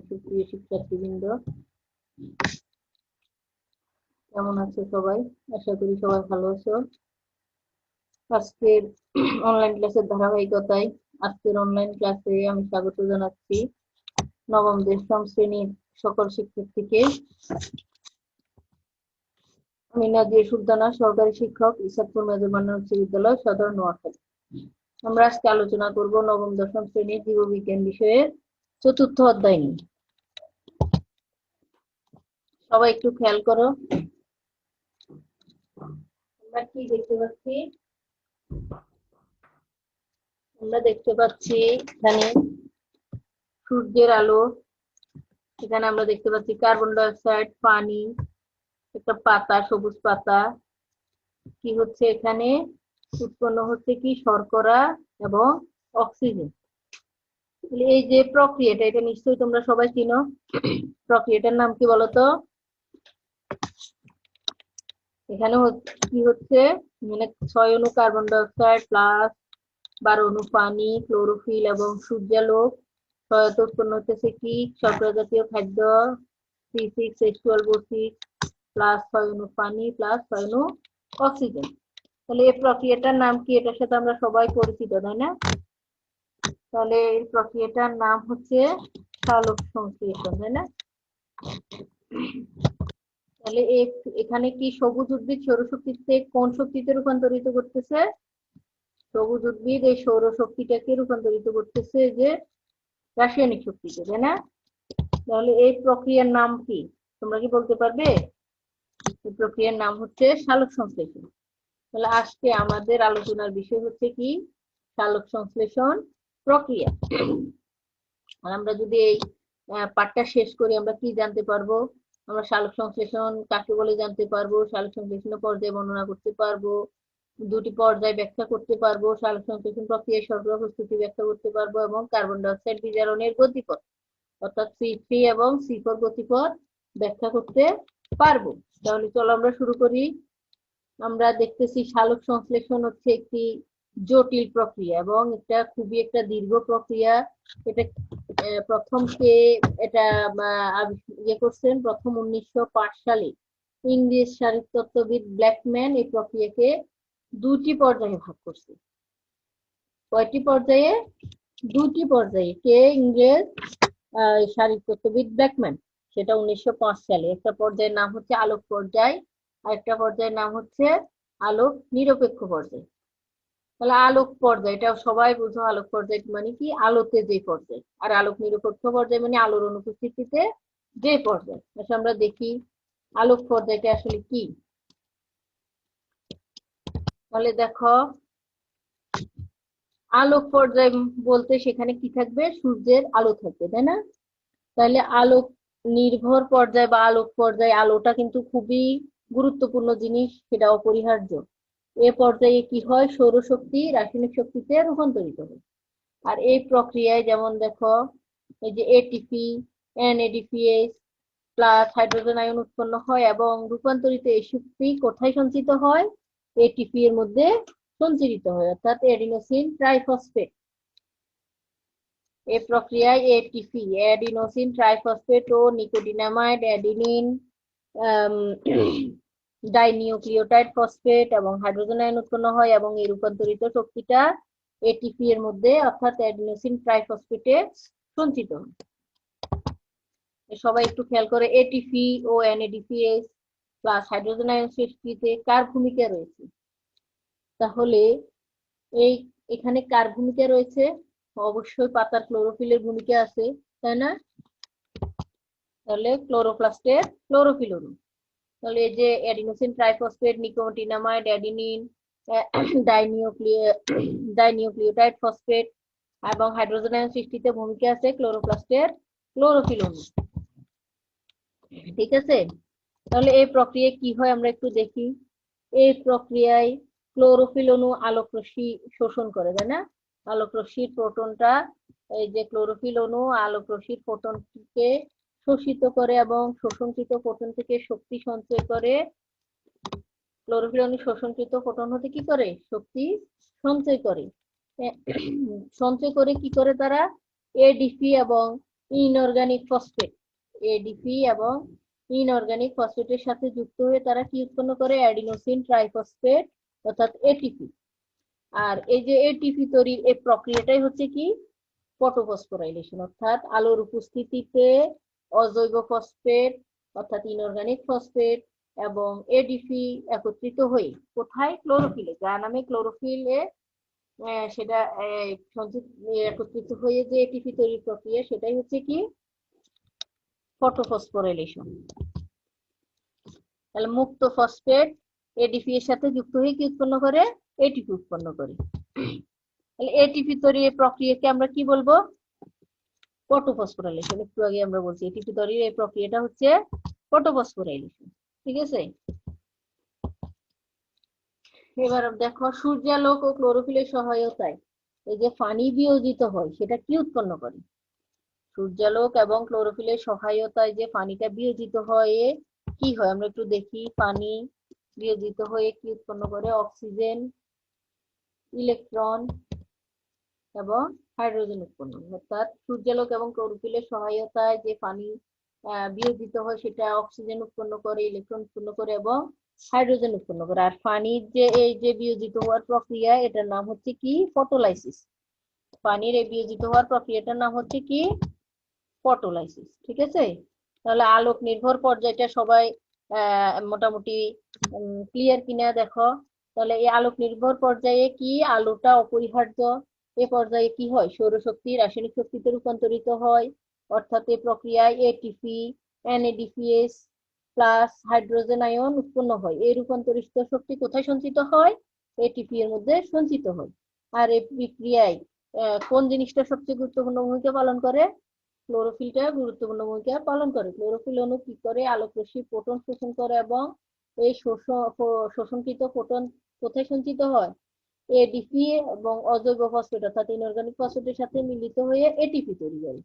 সুপ্রিয় শিক্ষার্থীবৃন্দ, কেমন আছো সবাই? আশা করি সবাই ভালো আছো। আজকের অনলাইন ক্লাসের ধারাবাহিকতায় আজকের অনলাইন ক্লাসে আমি স্বাগত জানাচ্ছি নবম দশম শ্রেণীর সকল শিক্ষার্থীকে। আমি নাজিয়া সুলতানা, সহকারী শিক্ষক, ইসাদপুর মেজর মান্নান উচ্চ বিদ্যালয়, সদর নোয়াখালী। আমরা আজকে আলোচনা করব নবম দশম শ্রেণীর জীববিজ্ঞান বিষয়ের চতুর্থ অধ্যায় নিয়ে। সবাই একটু খেয়াল করো, আমরা কি দেখতে পাচ্ছি? আমরা দেখতে পাচ্ছি এখানে সূর্যের আলো, এখানে আমরা দেখতে পাচ্ছি কার্বন ডাই অক্সাইড, পানি, একটা পাতা, সবুজ পাতা। কি হচ্ছে এখানে? উৎপন্ন হচ্ছে কি? শর্করা এবং অক্সিজেন। এই যে প্রক্রিয়াটা, এটা নিশ্চয়ই তোমরা সবাই চিনো। প্রক্রিয়াটার নাম কি বলতো? এখানে কি হচ্ছে? মানে 6 অণু কার্বন ডাই অক্সাইড প্লাস 12 অণু পানি, ক্লোরোফিল এবং সূর্যালোক সহায়তা উৎপন্ন হচ্ছে কি? শর্করা জাতীয় খাদ্য C6H12O6 প্লাস 6 অণু পানি প্লাস 6 অণু অক্সিজেন। তাহলে এই প্রক্রিয়াটার নাম কি? এটার সাথে আমরা সবাই পরিচিত, তাই না? তাহলে এই প্রক্রিয়াটার নাম হচ্ছে সালোক সংশ্লেষণ, তাই না? তাহলে এখানে কি সবুজ উদ্ভিদ সৌরশক্তিতে কোন শক্তিতে রূপান্তরিত করতেছে? সবুজ উদ্ভিদ এই সৌরশক্তিটাকে রূপান্তরিত করতেছে যে রাসায়নিক শক্তিতে, তাই না? তাহলে এই প্রক্রিয়ার নাম কি তোমরা কি বলতে পারবে? এই প্রক্রিয়ার নাম হচ্ছে সালোক সংশ্লেষণ। তাহলে আজকে আমাদের আলোচনার বিষয় হচ্ছে কি? সালোক সংশ্লেষণ প্রক্রিয়া। আর আমরা যদি এই পাঠটা শেষ করি আমরা কি জানতে পারবো? আমরা সালোক সংশ্লেষণ কাকে বলে জানতে পারবো, সালোক সংশ্লেষণের পর্যায় বর্ণনা করতে পারবো, দুটি পর্যায় ব্যাখ্যা করতে পারবো, সালোক সংশ্লেষণ প্রক্রিয়ায় শর্করা প্রস্তুতি ব্যাখ্যা করতে পারবো এবং কার্বন ডাই অক্সাইড বিজারণের গতিপথ অর্থাৎ C3 এবং C4 গতিপথ ব্যাখ্যা করতে পারবো। তাহলে চলো আমরা শুরু করি। আমরা দেখতেছি সালোক সংশ্লেষণ হচ্ছে একটি জটিল প্রক্রিয়া এবং এটা খুবই একটা দীর্ঘ প্রক্রিয়া। এটা প্রথম কে এটা ইয়ে করছেন প্রথম 1905 সালে ইংরেজ শারীরতত্ত্ববিদ ব্ল্যাকম্যান এই প্রক্রিয়াকে দুটি পর্যায়ে ভাগ করছে। কয়টি পর্যায়ে? দুটি পর্যায়ে। কে? ইংরেজ শারীরতত্ত্ববিদ ব্ল্যাকম্যান। সেটা 1905 সালে। একটা পর্যায়ের নাম হচ্ছে আলোক পর্যায় আর একটা পর্যায়ের নাম হচ্ছে আলোক নিরপেক্ষ পর্যায়। তাহলে আলোক পর্যায়, এটা সবাই বুঝো, আলোক পর্যায় মানে কি? আলোতে যে পর্যায়। আর আলোক নিরপেক্ষ পর্যায় মানে আলোর অনুপস্থিতিতে যে পর্যায়। আমরা দেখি আলোক পর্যায়টা আসলে কি। তাহলে দেখো, আলোক পর্যায় বলতে সেখানে কি থাকবে? সূর্যের আলো থাকবে, তাই না? তাহলে আলোক নির্ভর পর্যায় বা আলোক পর্যায়, আলোটা কিন্তু খুবই গুরুত্বপূর্ণ জিনিস, সেটা অপরিহার্য। এ পর্যায়ে কি হয়? সৌরশক্তি রাসায়নিক শক্তিতে রূপান্তরিত হয়। আর এই প্রক্রিয়ায় যেমন দেখো, এই যে ATP, NADPH plus hydrogen ion উৎপন্ন হয় এবং রূপান্তরিত এই শক্তি কোথায় সঞ্চিত হয়? এটিপি এর মধ্যে সঞ্চিত হয়, অর্থাৎ অ্যাডিনোসিন ট্রাইফসফেট। এই প্রক্রিয়ায় এটিপি, অ্যাডিনোসিন ট্রাইফসফেট ও নিকোটিনামাইড, অ্যাডিনিন, ডাইনিউক্লিওটাইড ফসফেট এবং হাইড্রোজেন আয়ন উৎপন্ন হয় এবং এই রূপান্তরিত শক্তিটা এটিপি এর মধ্যে অর্থাৎ অ্যাডিনোসিন ট্রাইফসফেটে সঞ্চিত হয়। সবাই একটু খেয়াল করে, এটিপি ও NADPH প্লাস হাইড্রোজেন আয়ন সৃষ্টিতে কার ভূমিকা রয়েছে? তাহলে এই এখানে কার ভূমিকা রয়েছে? অবশ্যই পাতার ক্লোরোফিলের ভূমিকা আছে, তাই না? তাহলে ক্লোরোপ্লাস্টের ক্লোরোফিল অণু। তাহলে এই যে adenosine triphosphate, nicotinamide, adenine, dinucleotide phosphate এবং হাইড্রোজেন আয়ন সৃষ্টিতে ভূমিকা আছে ক্লোরোপ্লাস্টের ক্লোরোফিল অণু। ঠিক আছে? তাহলে এই প্রক্রিয়ায় কি হয় আমরা একটু দেখি। এই প্রক্রিয়ায় ক্লোরোফিল অণু আলোক রশ্মি শোষণ করে, তাই না? আলোক রশ্মির প্রোটনটা, এই যে ক্লোরোফিল অণু আলোক রশ্মির ফোটনকে শোষিত করে এবং শোষণকৃত ফোটন থেকে শক্তি সঞ্চয় করে। ক্লোরোফিল অণু শোষণকৃত ফোটন হতে কি করে? শক্তি সঞ্চয় করে। সঞ্চয় করে কি করে তারা এডিপি এবং ইনঅর্গানিক ফসফেট, এডিপি এবং ইনঅর্গানিক ফসফেটের সাথে যুক্ত হয়ে তারা কি উৎপন্ন করে অ্যাডিনোসিন ট্রাইফসফেট অর্থাৎ এটিপি। আর এই যে এটিপি তৈরির এই প্রক্রিয়াটাই হচ্ছে কি ফটোফসফোরাইলেশন, অর্থাৎ আলোর উপস্থিতিতে অজৈব ফসফেট অর্থাৎ ইনঅর্গানিক ফসফেট এবং এডিপি একত্রিত হয়ে কোথায় ক্লোরোফিলে, যার নামে ক্লোরোফিলে সেটা একত্রিত হয়ে যে এটিপি তৈরির প্রক্রিয়া সেটাই হচ্ছে কি ফটোফসফোরাইলেশন। তাহলে মুক্ত ফসফেট এডিপি এর সাথে যুক্ত হয়ে কি উৎপন্ন করে এটিপি উৎপন্ন করে। তাহলে এটিপি তৈরির প্রক্রিয়াকে আমরা কি বলবো ফটোফসফোরাইলেশন। একটু আগে আমরা বলছি এটিপি তৈরির এই প্রক্রিয়াটা হচ্ছে ফটোফসফোরাইলেশন, ঠিক আছে। এবার দেখো সূর্যালোক ও ক্লোরোফিলের সহায়তায় এই যে পানি বিয়োজিত হয় সেটা কি উৎপন্ন করে। সূর্যালোক এবং ক্লোরোফিলের সহায়তায় যে পানিটা বিয়োজিত হয়ে কি হয় আমরা একটু দেখি। পানি বিয়োজিত হয়ে কি উৎপন্ন করে অক্সিজেন, ইলেকট্রন এবং হাইড্রোজেন উৎপন্ন। অর্থাৎ সূর্যালোক এবং ক্লোরোফিলের সহায়তায় যে পানি বিয়োজিত হয় সেটা অক্সিজেন উৎপন্ন করে, ইলেকট্রন উৎপন্ন করে এবং হাইড্রোজেন উৎপন্ন করে। আর পানির যে এই যে বিয়োজিত হওয়ার প্রক্রিয়া এটার নাম হচ্ছে কি ফটোলাইসিস। পানির এই বিয়োজিত হওয়ার প্রক্রিয়াটার নাম হচ্ছে কি ফটোলাইসিস, ঠিক আছে। তাহলে আলোক নির্ভর পর্যায়টা সবাই মোটামুটি ক্লিয়ার কিনা দেখো। তাহলে এই আলোক নির্ভর পর্যায়ে কি আলোটা অপরিহার্য। এ পর্যায়ে কি হয় সৌরশক্তি রাসায়নিক শক্তিতে রূপান্তরিত হয়, অর্থাৎ এই প্রক্রিয়ায় এটিপি এনএডিপিএস প্লাস হাইড্রোজেন আয়ন উৎপন্ন হয়। এই রূপান্তরিত শক্তি কোথায় সঞ্চিত হয় এটিপি এর মধ্যে সঞ্চিত হয়। আর এই বিক্রিয়ায় কোন জিনিসটা সবচেয়ে গুরুত্বপূর্ণ ভূমিকা পালন করে ক্লোরোফিলটা গুরুত্বপূর্ণ ভূমিকা পালন করে। ক্লোরোফিল অণু কি করে আলোক রশ্মি ফোটন শোষণ করে এবং এই শোষণকৃত ফোটন কোথায় সঞ্চিত হয় এডিপি এবং অজৈব ফসফেট অর্থাৎ ইনঅর্গানিক ফসফেটের সাথে মিলিত হয়ে এটিপি তৈরি করে।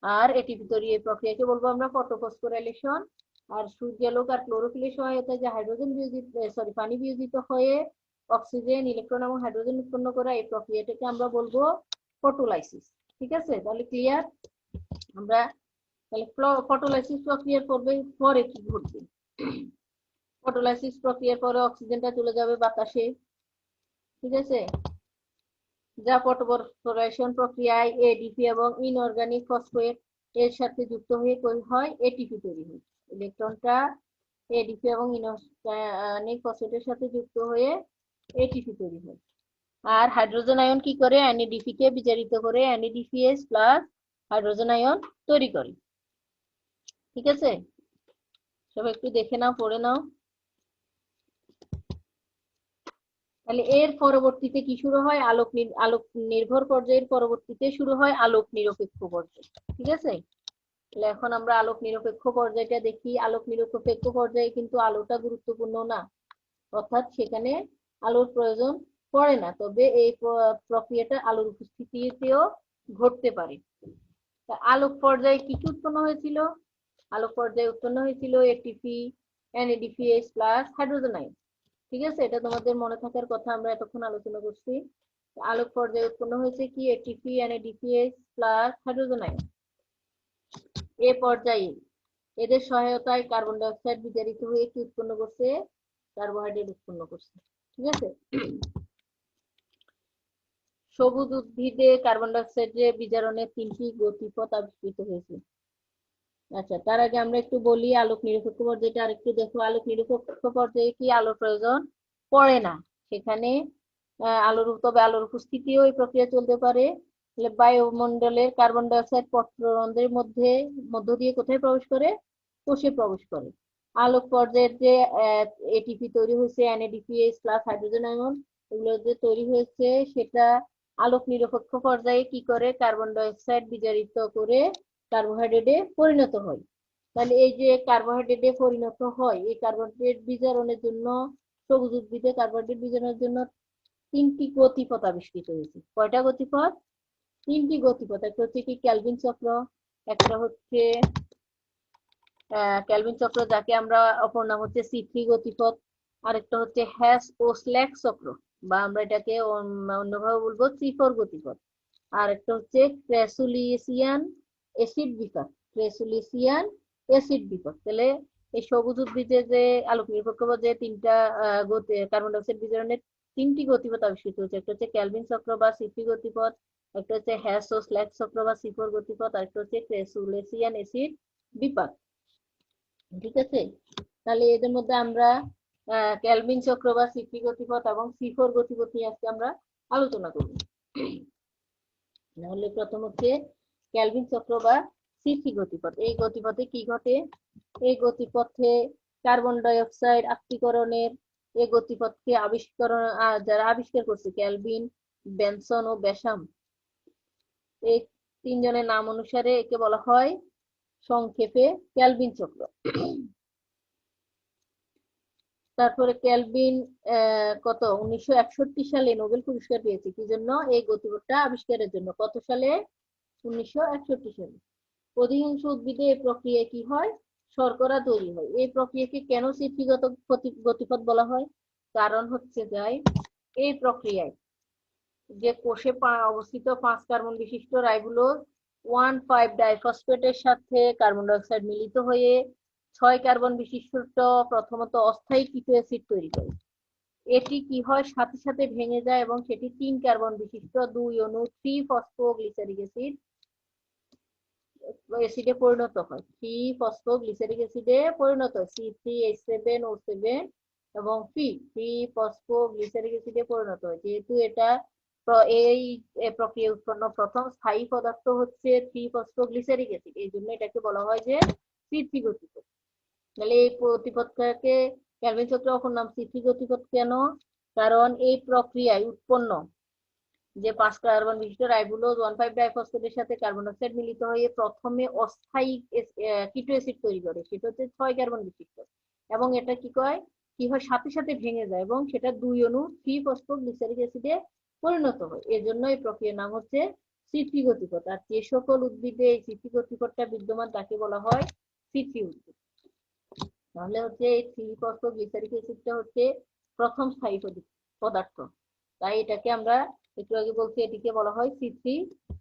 আর এটিপি তৈরি এই প্রক্রিয়াকে বলবো আমরা ফটোফসফোরাইলেশন। আর সূর্যালোক আর ক্লোরোফিলের সহায়তায় যে হাইড্রোজেন বিয়োজিত পানি বিয়োজিত হয়ে অক্সিজেন ইলেকট্রন এবং হাইড্রোজেন উৎপন্ন করা এই প্রক্রিয়াটাকে আমরা বলবো ফটোলাইসিস, ঠিক আছে। তাহলে ক্লিয়ার। আমরা তাহলে ফটোলাইসিস প্রক্রিয়ার পরে কি ঘটবে। ফটোলাইসিস প্রক্রিয়ার পরে অক্সিজেনটা চলে যাবে বাতাসে, ঠিক আছে। যা ফটোফসফোরাইলেশন প্রক্রিয়ায় এডিপি এবং ইনঅর্গানিক ফসফেট এর সাথে যুক্ত হয়ে তৈরি হয় এটিপি তৈরি হয়। ইলেকট্রনটা এডিপি এবং ইনঅর্গানিক ফসফেটের সাথে যুক্ত হয়ে এটিপি তৈরি হয়। আর হাইড্রোজেন আয়ন কি করে এনএডিপি কে বিজারিত করে এনএডিপিএস প্লাস হাইড্রোজেন আয়ন তৈরি করে, ঠিক আছে। সবাই একটু দেখে নাও পড়ে নাও। তাহলে এর পরবর্তীতে কি শুরু হয় আলোক নির্ভর পর্যায়ের পরবর্তীতে শুরু হয় আলোক নিরপেক্ষ পর্যায়, ঠিক আছে। তাহলে এখন আমরা আলোক নিরপেক্ষ পর্যায়টা দেখি। আলোক নিরপেক্ষ পর্যায়ে কিন্তু আলোটা গুরুত্বপূর্ণ না, অর্থাৎ সেখানে আলোর প্রয়োজন পড়ে না, তবে এই প্রক্রিয়াটা আলোর উপস্থিতিতেও ঘটতে পারে। আলোক পর্যায়ে কি কি উৎপন্ন হয়েছিল আলোক পর্যায়ে উৎপন্ন হয়েছিল এটিপি এনএডিপিএস প্লাস হাইড্রোজেন আয়ন, ঠিক আছে। এটা তোমাদের মনে থাকার কথা, আমরা এতক্ষণ আলোচনা করছি। আলোক পর্যায়ে উৎপন্ন হয়েছে কি এটিপি এনএডিপিএস প্লাস হাইড্রোজেন আয়ন। এ পর্যায়ে এদের সহায়তায় কার্বন ডাই অক্সাইড বিজারিত হয়ে কি উৎপন্ন করছে কার্বোহাইড্রেট উৎপন্ন করছে, ঠিক আছে। সবুজ উদ্ভিদে কার্বন ডাই অক্সাইডের বিজারণের 3টি গতিপথ আবিষ্কৃত হয়েছে। আচ্ছা, তার আগে আমরা একটু বলি আলোক নিরপেক্ষ পর্যায়টা আরেকটু দেখো। আলোক নিরপেক্ষ পর্যায়ে কি আলোর প্রয়োজন পড়ে না, সেখানে তবে আলোর উপস্থিতিও এই প্রক্রিয়া চলতে পারে। বায়ুমণ্ডলের কার্বন ডাই অক্সাইড পত্ররন্ধ্রের মধ্য দিয়ে কোথায় প্রবেশ করে কোষে প্রবেশ করে। আলোক পর্যায়ের যে এটিপি তৈরি হয়েছে এনএডিপিএস প্লাস হাইড্রোজেন আয়ন এগুলো যে তৈরি হয়েছে সেটা আলোক নিরপেক্ষ পর্যায়ে কি করে কার্বন ডাই অক্সাইড বিজারিত করে কার্বোহাইড্রেটে পরিণত হয়। তাহলে এই যে কার্বোহাইড্রেটে পরিণত হয় এই কার্বোহাইড্রেট বিজারণের জন্য সবুজ উদ্ভিদে কার্বোহাইড্রেট বিজারণের জন্য 3টি গতিপথ আবিষ্কৃত হয়েছে। কয়টা গতিপথ 3টি গতিপথ। একটা হচ্ছে কি ক্যালভিন চক্র, একটা হচ্ছে ক্যালভিন চক্র যাকে আমরা অপর নাম হচ্ছে C3 গতিপথ, আরেকটা হচ্ছে হ্যাস ও স্ল্যাক চক্র। বা আমরা এটাকে অন্যভাবে বলবো C4 গতিপথ। আর একটা হচ্ছে ক্র্যাসুলিসিয়ান অ্যাসিড বিপাক। ক্র্যাসুলিসিয়ান অ্যাসিড বিপাক। তাহলে এই সবুজ উদ্ভিদে যে আলোক নিরপেক্ষ যে তিনটা কার্বন ডাইঅক্সাইড বিজারণের তিনটি গতিপথ আবিষ্কৃত হয়েছে, একটা হচ্ছে ক্যালভিন চক্র বা C3 গতিপথ, একটা হচ্ছে হ্যাস ও স্ল্যাক চক্র বা C4 গতিপথ, আর একটা হচ্ছে ক্র্যাসুলিসিয়ান অ্যাসিড বিপাক। ঠিক আছে, তাহলে এদের মধ্যে আমরা ক্যালভিন চক্র বা C3 গতিপথ এবং C4 গতিপথ নিয়ে আজকে আমরা আলোচনা করব। তাহলে প্রথম হচ্ছে ক্যালভিন চক্র বা C3 গতিপথ। এই গতিপথে কি ঘটে? এই গতিপথে কার্বন ডাই অক্সাইড আত্তীকরণের এই গতিপথকে যারা আবিষ্কার করছে ক্যালভিন, বেনসন ও বেসাম, এই তিনজনের নাম অনুসারে একে বলা হয় সংক্ষেপে ক্যালভিন চক্র। তারপরে ক্যালভিন 1961 সালে নোবেল পুরস্কার পেয়েছে কি জন্য? এই গতিপথটা আবিষ্কারের জন্য। কত সালে? 1961 সালে। অধিকাংশ উদ্ভিদে এই প্রক্রিয়ায় কি হয়? শর্করা তৈরি হয়। এই প্রক্রিয়াকে কেন চিত্রগত গতিপথ বলা হয়? কারণ হচ্ছে যাই এই প্রক্রিয়ায় যে কোষে অবস্থিত 5 কার্বন বিশিষ্ট রাইবোলোজ 1,5-ডাইফসফেটের সাথে কার্বন ডাই অক্সাইড মিলিত হয়ে 6 কার্বন বিশিষ্ট প্রথমত অস্থায়ী কিটো অ্যাসিড তৈরি করে। এটি কি হয়? সাথে সাথে ভেঙে যায় এবং সেটি 3 কার্বন বিশিষ্ট 2 অণু 3-ফসফোগ্লিসারিক অ্যাসিডে পরিণত হয়। 3-ফসফোগ্লিসারিক অ্যাসিডে পরিণত হয়। C3H7O7 এবং 3-ফসফোগ্লিসারিক অ্যাসিডে পরিণত হয়। যেহেতু এটা এই প্রক্রিয়া উৎপন্ন প্রথম স্থায়ী পদার্থ হচ্ছে 3-ফসফোগ্লিসারিক অ্যাসিড, এই জন্য এটাকে বলা হয় যে C3 গতিপথ। তাহলে এই গতিপথটাকে ক্যালভিন চক্রের অপর নাম C3 গতিপথ কেন? কারণ এই প্রক্রিয়ায় উৎপন্ন যে 5 কার্বন বিশিষ্ট রাইবোলোজ 1,5-ডাইফসফেটের সাথে কার্বন ডাই অক্সাইড মিলিত হয়ে প্রথমে অস্থায়ী কিটো অ্যাসিড তৈরি করে, সেটা হচ্ছে 6 কার্বন বিশিষ্ট, এবং এটা কি হয় সাথে সাথে ভেঙে যায় এবং সেটা 2 অণু 3-ফসফোগ্লিসারিক অ্যাসিডে পরিণত হয়। এর জন্য এই প্রক্রিয়ার নাম হচ্ছে C3 গতিপথ। আর যে সকল উদ্ভিদে এই C3 গতিপথটা বিদ্যমান তাকে বলা হয় C3 উদ্ভিদ। তাহলে হচ্ছে এই 3-ফসফোগ্লিসারিক অ্যাসিডটা হচ্ছে প্রথম স্থায়ী পদার্থ, তাই এটাকে আমরা একটু আগে বলছি এটিকে বলা হয় C3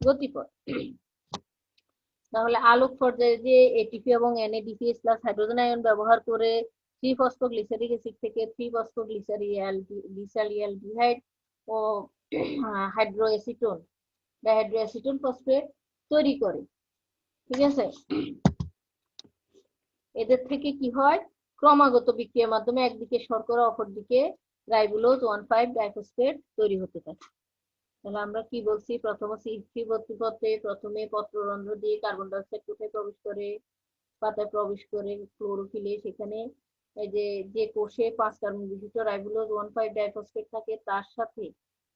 গতিপথ। তাহলে আলোক পর্যায়ে যে এটিপি এবং NADPH প্লাস হাইড্রোজেন আয়ন ব্যবহার করে 3-ফসফোগ্লিসারিক অ্যাসিড থেকে 3-ফসফোগ্লিসারিয়ালডিহাইড ও হাইড্রোএসিটোন ডাইহাইড্রোএসিটোন ফসফেট তৈরি করে। ঠিক আছে, এদের থেকে কি হয়? ক্রমাগত বিক্রিয়ার মাধ্যমে একদিকে শর্করা অপরদিকে রাইবোলোজ 1,5-ডাইফসফেট তৈরি হতে থাকে। তাহলে আমরা কি বলছি? প্রথম C3 গতিপথে প্রথমে পত্ররন্ধ্র দিয়ে কার্বন ডাই অক্সাইড কোথায় প্রবেশ করে? পাতায় প্রবেশ করে ক্লোরোফিলে। সেখানে এই যে কোষে 5 কার্বন বিশিষ্ট রাইবোলোজ 1,5-ডাইফসফেট থাকে তার সাথে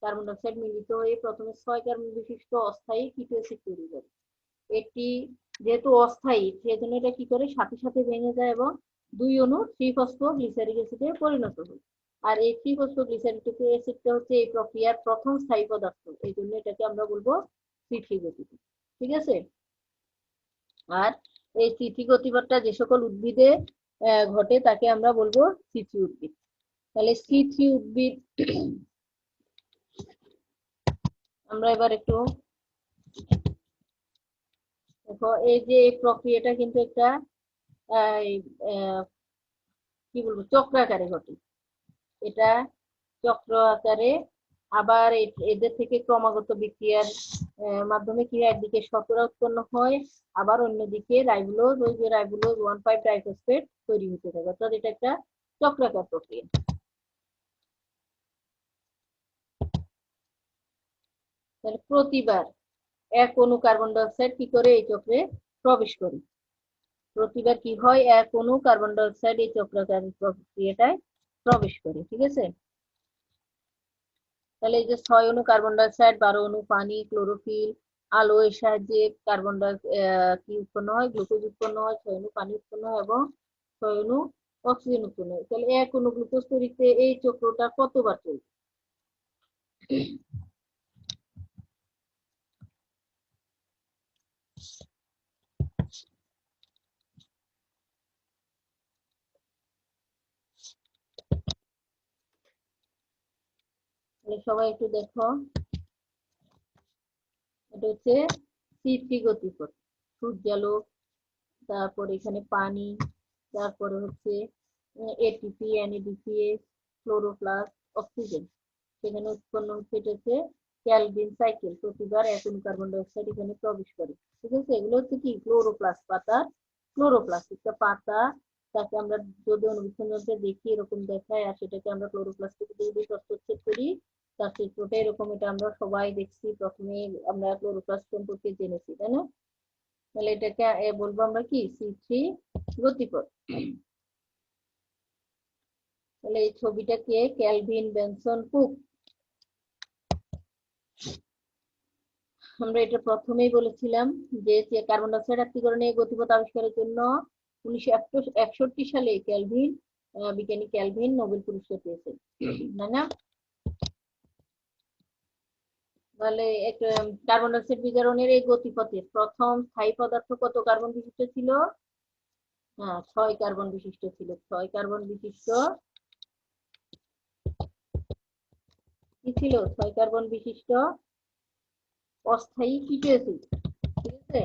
কার্বন ডাই অক্সাইড মিলিত হয়ে প্রথমে 6 কার্বন বিশিষ্ট অস্থায়ী কিটো অ্যাসিড তৈরি করে। এটি যেহেতু অস্থায়ী সেজন্য এটা কি করে? সাথে সাথে ভেঙে যায় এবং 2 অণু 3-ফসফোগ্লিসারিক অ্যাসিডে পরিণত হয়। আর এই 3-ফসফোগ্লিসারিক অ্যাসিডটা হচ্ছে এই প্রক্রিয়ার প্রথম স্থায়ী পদার্থ, এই জন্য এটাকে আমরা বলবো C3 গতিপথ। ঠিক আছে, আর এই C3 গতিপথটা যে সকল উদ্ভিদে ঘটে তাকে আমরা বলবো C3 উদ্ভিদ। তাহলে C3 উদ্ভিদ আমরা এবার একটু দেখো, এই যে প্রক্রিয়াটা কিন্তু একটা কি বলবো চক্রাকারে ঘটে। এটা চক্র আকারে, আবার এদের থেকে ক্রমাগত বিক্রিয়ার মাধ্যমে কি একদিকে শর্করা উৎপন্ন হয়, আবার অন্যদিকে রাইবোলোজ, ওই যে রাইবোলোজ 1,5-ডাইফসফেট তৈরি হতে থাকে, অর্থাৎ এটা একটা চক্রাকার প্রক্রিয়া। তাহলে প্রতিবার এক অণু কার্বন ডাই অক্সাইড কি করে এই চক্রে প্রবেশ করে? প্রতিবার কি হয়? এক অণু কার্বন ডাই অক্সাইড এই চক্রাকার প্রক্রিয়াটায় প্রবেশ করে। ঠিক আছে, তাহলে এই যে 6 অণু কার্বন ডাই অক্সাইড, 12 অণু পানি, ক্লোরোফিল, আলো এর সাহায্যে কার্বন ডাই কি উৎপন্ন হয়? গ্লুকোজ উৎপন্ন হয়, 6 অণু পানি উৎপন্ন হয় এবং 6 অণু অক্সিজেন উৎপন্ন হয়। তাহলে এক অণু গ্লুকোজ তৈরিতে এই চক্রটা কতবার চলবে? সবাই একটু দেখো, এটা হচ্ছে C3 গতিপথ, সূর্যালোক, তারপর এখানে পানি, তারপরে হচ্ছে এটিপি, NADPH, ক্লোরোপ্লাস্ট, অক্সিজেন, সেখানে উৎপন্ন হচ্ছে এটা হচ্ছে ক্যালভিন সাইকেল, প্রতিবার 1 অণু কার্বন ডাই অক্সাইড এখানে প্রবেশ করে। ঠিক আছে, এগুলো হচ্ছে কি ক্লোরোপ্লাস্ট, পাতার ক্লোরোপ্লাস্ট, একটা পাতা, তাকে আমরা যদি অনুবীক্ষণ যন্ত্রে দেখি এরকম দেখায়, আর সেটাকে আমরা ক্লোরোপ্লাস্টকে যদি হস্তক্ষেপ করি তার চিত্রটা এরকম, এটা আমরা সবাই দেখছি, প্রথমে আমরা ক্লোরোপ্লাস্ট সম্পর্কে জেনেছি, তাই না? তাহলে এটাকে বলবো আমরা কি C3 গতিপথ। তাহলে এই ছবিটাকে ক্যালভিন বেনসন কুক, আমরা এটা প্রথমেই বলেছিলাম যে কার্বন ডাই অক্সাইড আত্তীকরণে গতিপথ আবিষ্কারের জন্য 1961 সালে বিজ্ঞানী ক্যালভিন নোবেল পুরস্কার পেয়েছেন, তাই না? তাহলে কার্বন ডাই অক্সাইড বিজারণের এই গতিপথের প্রথম স্থায়ী পদার্থ কত কার্বন বিশিষ্ট ছিল? হ্যাঁ, 6 কার্বন বিশিষ্ট ছিল। 6 কার্বন বিশিষ্ট কি ছিল? 6 কার্বন বিশিষ্ট অস্থায়ী কিটো অ্যাসিড। ঠিক আছে,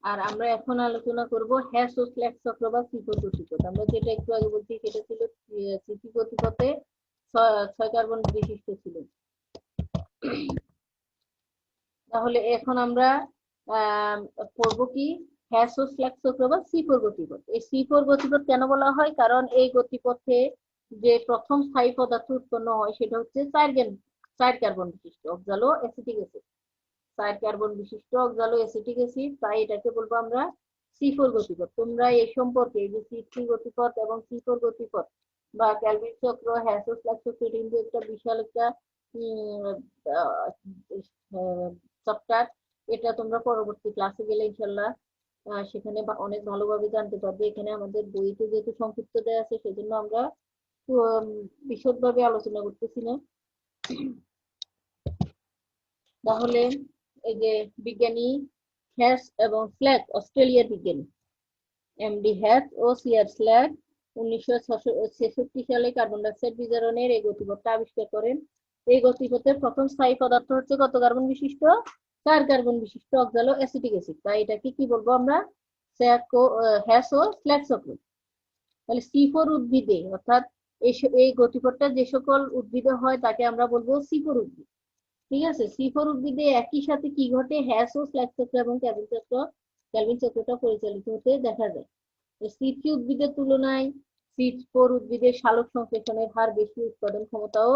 আর আমরা এখন আলোচনা করব হ্যাশ ও স্ল্যাক চক্র বা C4 গতিপথ। আমরা যেটা একটু আগে বলছি সেটা ছিল C3 গতিপথে 6 কার্বন বিশিষ্ট ছিল। তাহলে এখন আমরা পড়ব কি হ্যাশ ও স্ল্যাক চক্র বা C4 গতিপথ। এই C4 গতিপথ কেন বলা হয়? কারণ এই গতিপথে যে প্রথম স্থায়ী পদার্থ উৎপন্ন হয় সেটা হচ্ছে 4 কার্বন বিশিষ্ট অক্সালো অ্যাসিটিক অ্যাসিড, 4 কার্বন বিশিষ্ট অক্সালো অ্যাসিটিক অ্যাসিড, তাই এটাকে বলবো আমরা C4 গতিপথ। তোমরা এই সম্পর্কে এই যে C3 গতিপথ এবং C4 গতিপথ বা ক্যালভিন চক্র, হ্যাশ ও স্ল্যাক চক্র, এটা কিন্তু একটা বিশাল একটা চ্যাপ্টার। এটা তোমরা পরবর্তী ক্লাসে গেলে ইনশাল্লাহ সেখানে অনেক ভালোভাবে জানতে পারবে। এখানে আমাদের বইতে যেহেতু সংক্ষিপ্ত দেওয়া আছে সেজন্য আমরা বিশদভাবে আলোচনা করতেছি না। তাহলে এই যে বিজ্ঞানী হ্যাশ এবং স্ল্যাক, অস্ট্রেলিয়ার বিজ্ঞানী MD হ্যাশ ও CR স্ল্যাক 1966 সালে কার্বন ডাই অক্সাইড বিজারণের এই গতিপথটা আবিষ্কার করেন। এই গতিপথের প্রথম স্থায়ী পদার্থ হচ্ছে কত কার্বন বিশিষ্ট? 4 কার্বন বিশিষ্ট অক্সালো অ্যাসিটিক অ্যাসিড, তাই এটাকে কি বলবো আমরা? হ্যাশ ও স্ল্যাক চক্র। তাহলে C4 উদ্ভিদে, অর্থাৎ এই গতিপথটা যে সকল উদ্ভিদে হয় তাকে আমরা বলবো C4 উদ্ভিদ। ঠিক আছে, C4 উদ্ভিদে একই সাথে কি ঘটে? হ্যাশ ও স্ল্যাক চক্র এবং ক্যালভিন চক্রটা পরিচালিত হতে দেখা যায়। C3 উদ্ভিদের তুলনায় C4 উদ্ভিদের সালোক সংশ্লেষণের হার বেশি, উৎপাদন ক্ষমতাও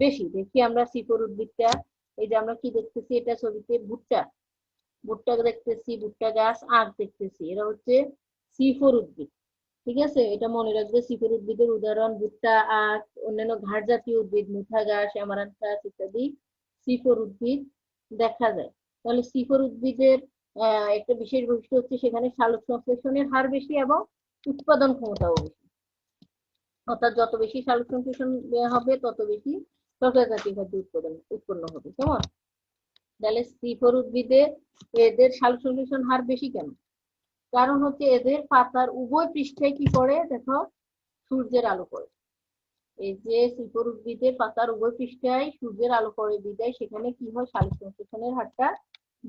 বেশি। দেখি আমরা C4 উদ্ভিদটা, এই যে আমরা কি দেখতেছি, এটা ছবিতে ভুট্টা দেখতেছি, ভুট্টা গাছ, আখ দেখতেছি, এরা হচ্ছে C4 উদ্ভিদ। ঠিক আছে, এটা মনে রাখবে। C4 উদ্ভিদের উদাহরণ ভুট্টা, আখ, অন্যান্য ঘাস জাতীয় উদ্ভিদ, মুঠা ঘাস, অ্যামারান্থ ঘাস ইত্যাদি C4 উদ্ভিদ দেখা যায়। তাহলে C4 উদ্ভিদের একটা বিশেষ বৈশিষ্ট্য হচ্ছে সেখানে সালোক সংশ্লেষণের হার বেশি এবং উৎপাদন ক্ষমতাও বেশি। অর্থাৎ যত বেশি সালোক সংশ্লেষণ হবে তত বেশি শর্করা জাতীয় খাদ্য উৎপন্ন হবে। কেমন? তাহলে C4 উদ্ভিদে এদের সালোক সংশ্লেষণ হার বেশি কেন? কারণ হচ্ছে এদের পাতার উভয় পৃষ্ঠে কি পড়ে? দেখো, সূর্যের আলো পড়ে। এই যে C4 উদ্ভিদের পাতার উভয় পৃষ্ঠায় সূর্যের আলো পড়ে বিদায় সেখানে কি হয়? সালোক সংশ্লেষণের হারটা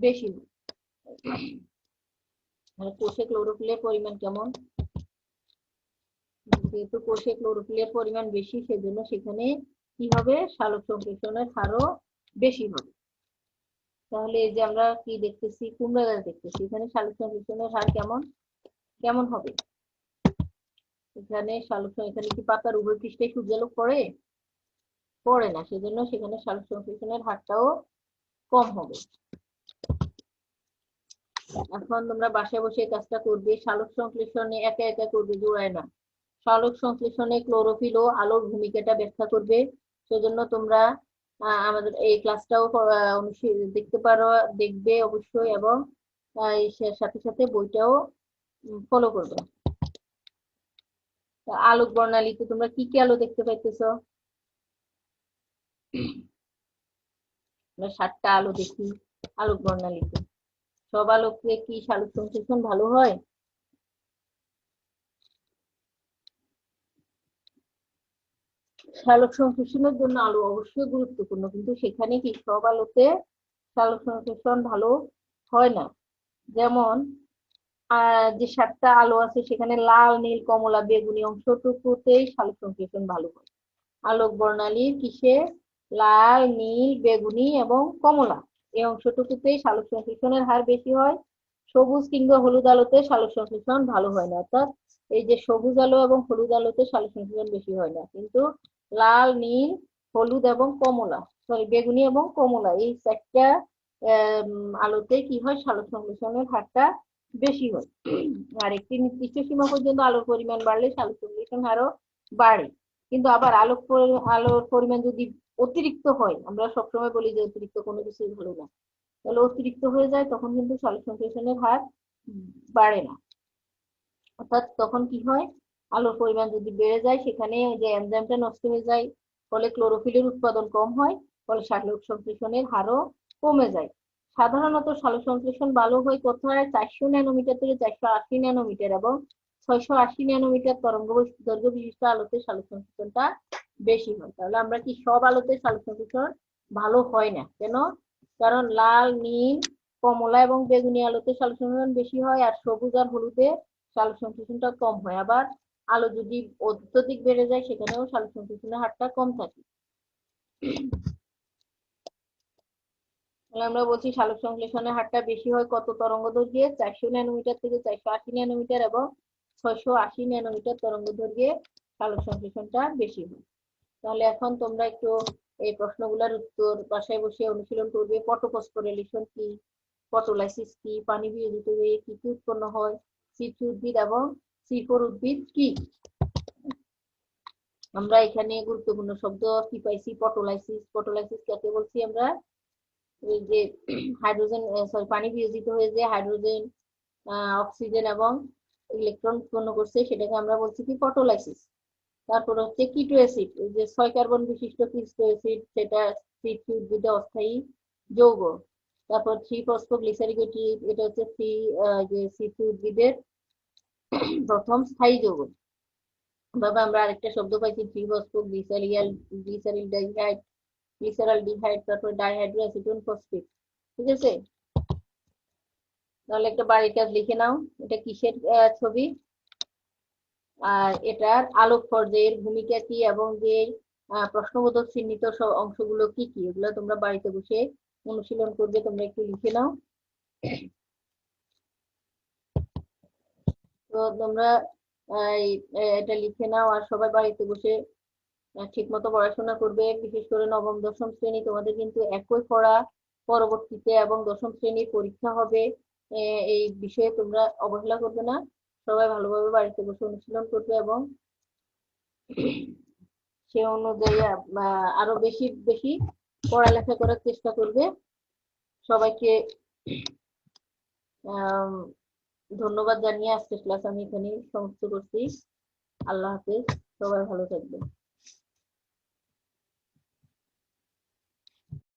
বেশি হয়। কোষে ক্লোরোফিলের পরিমাণ কেমন? যেহেতু কোষে ক্লোরোফিলের পরিমাণ বেশি সেজন্য সেখানে কি হবে? সালোক সংশ্লেষণের হারও বেশি হবে। তাহলে এই যে আমরা কি দেখতেছি, কুমড়া গাছ দেখতেছি, এখানে সালোক সংশ্লেষণের হার কেমন হবে? এখানে এখানে কি পাতার উভয় পৃষ্ঠে সূর্যালোক পড়ে না, সেজন্য সেখানে সালোক সংশ্লেষণের হারটাও কম হবে। এখন তোমরা বাসায় বসে কাজটা করবে, সালোক সংশ্লেষণে একা একা করবে, জোড়ায় না। সালোক সংশ্লেষণে ক্লোরোফিল ও আলোর ভূমিকাটা ব্যাখ্যা করবে। সেজন্য তোমরা আমাদের এই ক্লাসটাও দেখবে অবশ্যই, এবং সাথে সাথে বইটাও ফলো করবে। আলোক বর্ণালীতে তোমরা কি কি আলো দেখতে পাইতেছ? আমরা 7টা আলো দেখি আলোক বর্ণালীতে। সব আলোকে কি সালোক সংশ্লেষণ ভালো হয়? সালোক সংশ্লেষণের জন্য আলো অবশ্যই গুরুত্বপূর্ণ, কিন্তু সেখানে কি সব আলোতে সালোক সংশ্লেষণ ভালো হয় না। যেমন যে 7টা আলো আছে সেখানে লাল, নীল, কমলা, বেগুনি অংশটুকুতেই সালোক সংশ্লেষণ ভালো হয়। আলোক বর্ণালীর কিসে? লাল, নীল, বেগুনি এবং কমলা এই অংশটুকুতেই সালোক সংশ্লেষণের হার বেশি হয়। সবুজ কিংবা হলুদ আলোতে সালোক সংশ্লেষণ ভালো হয় না। অর্থাৎ এই যে সবুজ আলো এবং হলুদ আলোতে সালোক সংশ্লেষণ বেশি হয় না, কিন্তু লাল, নীল, হলুদ এবং কমলা, সরি বেগুনি এবং কমলা এই 4টা আলোতে কি হয়? সালোক সংশ্লেষণের হারটা বেশি হয়। আর একটি নির্দিষ্ট সীমা পর্যন্ত আলোর পরিমাণ বাড়লে সালোক সংশ্লেষণ হারও বাড়ে। কিন্তু আবার আলোর পরিমাণ যদি অতিরিক্ত হয়, আমরা সবসময় বলি যে অতিরিক্ত কোনো কিছুই ভালো না, তাহলে অতিরিক্ত হয়ে যায় তখন কিন্তু সালোক সংশ্লেষণের হার বাড়ে না। অর্থাৎ তখন কি হয়? আলোর পরিমাণ যদি বেড়ে যায় সেখানে যে এনজাইমটা নষ্ট হয়ে যায়, ফলে ক্লোরোফিলের উৎপাদন কম হয়, ফলে সালোক সংশ্লেষণের হারও কমে যায়। সাধারণত সালোক সংশ্লেষণ ভালো হয় কোথায়? 400 ন্যানোমিটার থেকে 480 ন্যানোমিটার এবং 680 ন্যানোমিটার তরঙ্গ দৈর্ঘ্য বিশিষ্ট আলোতে সালোক সংশ্লেষণটা বেশি হয়। তাহলে আমরা কি সব আলোতে সালোক সংশ্লেষণ ভালো হয় না কেন? কারণ লাল, নীল, কমলা এবং বেগুনি আলোতে সালোক সংশ্লেষণ বেশি হয়, আর সবুজ আর হলুদে সালোক সংশ্লেষণটা কম হয়। আবার আলো যদি অত্যধিক বেড়ে যায় সেখানেও সালোক সংশ্লেষণের হারটা কম থাকে। তাহলে আমরা বলছি সালোক সংশ্লেষণের হারটা বেশি হয় কত তরঙ্গ দৈর্ঘ্যে? 400 ন্যানোমিটার থেকে 480 ন্যানোমিটার এবং 680 ন্যানোমিটার তরঙ্গ দৈর্ঘ্যে সালোক সংশ্লেষণটা বেশি হয়। তাহলে এখন তোমরা একটু এই প্রশ্নগুলোর উত্তর বাসায় বসে অনুশীলন করবে। ফটোফসফোরিলেশন কি, ফটোলাইসিস কি, পানি বিয়োজিত হয়ে কি কি উৎপন্ন হয়, C3 উদ্ভিদ এবং C4 উদ্ভিদ কি। আমরা এখানে গুরুত্বপূর্ণ শব্দ কি পাইছি? ফটোলাইসিস। ফটোলাইসিস কাকে বলছি আমরা? এই যে হাইড্রোজেন, সরি, পানি বিয়োজিত হয়ে যে হাইড্রোজেন, অক্সিজেন এবং ইলেকট্রন উৎপন্ন করছে সেটাকে আমরা বলছি কি? ফটোলাইসিস। তারপর হচ্ছে কিটো অ্যাসিড, এই যে 6 কার্বন বিশিষ্ট কিটো অ্যাসিড, সেটা C3 উদ্ভিদে অস্থায়ী যৌগ। তারপর 3-ফসফোগ্লিসারিক অ্যাসিড, এটা হচ্ছে যে C3 উদ্ভিদের প্রথম স্থায়ী যৌগ। তবে আমরা আরেকটা শব্দ পাইছি 3-ফসফোগ্লিসারিল ডাইহাইড, গ্লিসারলডিহাইড, তারপর ডাইহাইড্রো অ্যাসিটোন ফসফেট। ঠিক আছে? তাহলে একটা বাড়ির কাজ লিখে নাও। এটা কিসের ছবি? আর এটার আলোক পর্যায়ের ভূমিকা কি এবং যে প্রশ্নবোধক চিহ্নিত অংশগুলো কি কি, এগুলো তোমরা বাড়িতে বসে অনুশীলন করবে। তোমরা একটু লিখে নাও। তো তোমরা এটা লিখে নাও আর সবাই বাড়িতে বসে ঠিক মতো পড়াশোনা করবে। বিশেষ করে নবম দশম শ্রেণী, তোমাদের কিন্তু একই পড়া পরবর্তীতে এবং দশম শ্রেণীর পরীক্ষা হবে। এই বিষয়ে তোমরা অবহেলা করবে না, সবাই ভালোভাবে বাড়িতে বসে অনুশীলন করবে এবং সে অনুযায়ী আরো বেশি বেশি পড়ালেখা করার চেষ্টা করবে। সবাইকে ধন্যবাদ জানিয়ে আজকের ক্লাস আমি এখানে সমাপ্ত করছি। আল্লাহ হাফেজ, সবাই ভালো থাকবে।